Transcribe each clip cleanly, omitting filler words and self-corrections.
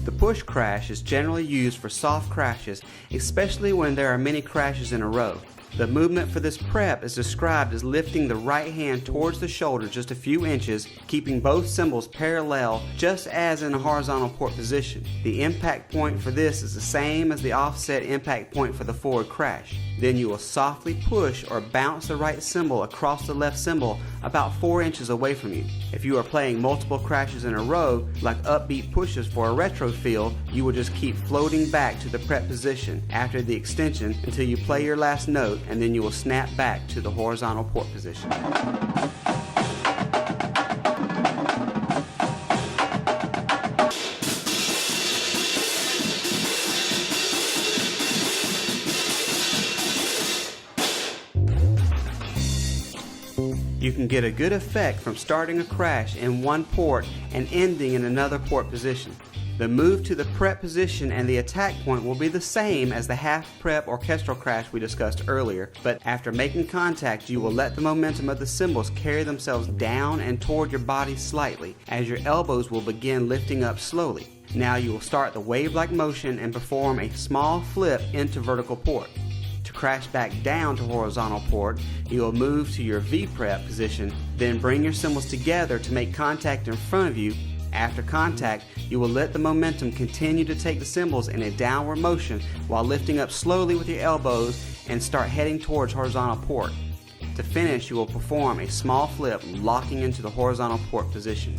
The push crash is generally used for soft crashes, especially when there are many crashes in a row. The movement for this prep is described as lifting the right hand towards the shoulder just a few inches, keeping both cymbals parallel just as in a horizontal port position. The impact point for this is the same as the offset impact point for the forward crash. Then you will softly push or bounce the right cymbal across the left cymbal about 4 inches away from you. If you are playing multiple crashes in a row, like upbeat pushes for a retro feel, you will just keep floating back to the prep position after the extension until you play your last note, and then you will snap back to the horizontal port position. You can get a good effect from starting a crash in one port and ending in another port position. The move to the prep position and the attack point will be the same as the half prep orchestral crash we discussed earlier, but after making contact you will let the momentum of the cymbals carry themselves down and toward your body slightly, as your elbows will begin lifting up slowly. Now you will start the wave-like motion and perform a small flip into vertical port. To crash back down to horizontal port, you will move to your V-prep position, then bring your cymbals together to make contact in front of you. After contact, you will let the momentum continue to take the cymbals in a downward motion while lifting up slowly with your elbows and start heading towards horizontal port. To finish, you will perform a small flip, locking into the horizontal port position.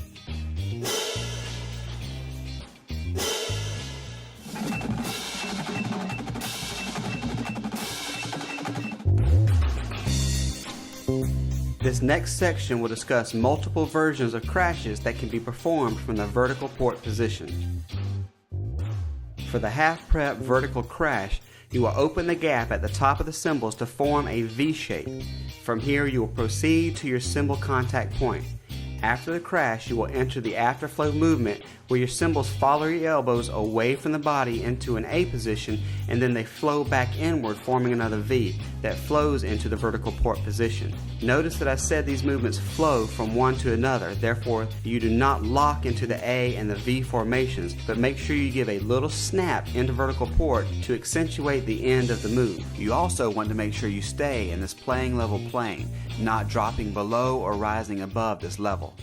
This next section will discuss multiple versions of crashes that can be performed from the vertical port position. For the half prep vertical crash, you will open the gap at the top of the cymbals to form a V shape. From here you will proceed to your cymbal contact point. After the crash, you will enter the afterflow movement where your cymbals follow your elbows away from the body into an A position, and then they flow back inward, forming another V that flows into the vertical port position. Notice that I said these movements flow from one to another, therefore you do not lock into the A and the V formations, but make sure you give a little snap into vertical port to accentuate the end of the move. You also want to make sure you stay in this playing level plane, not dropping below or rising above this level.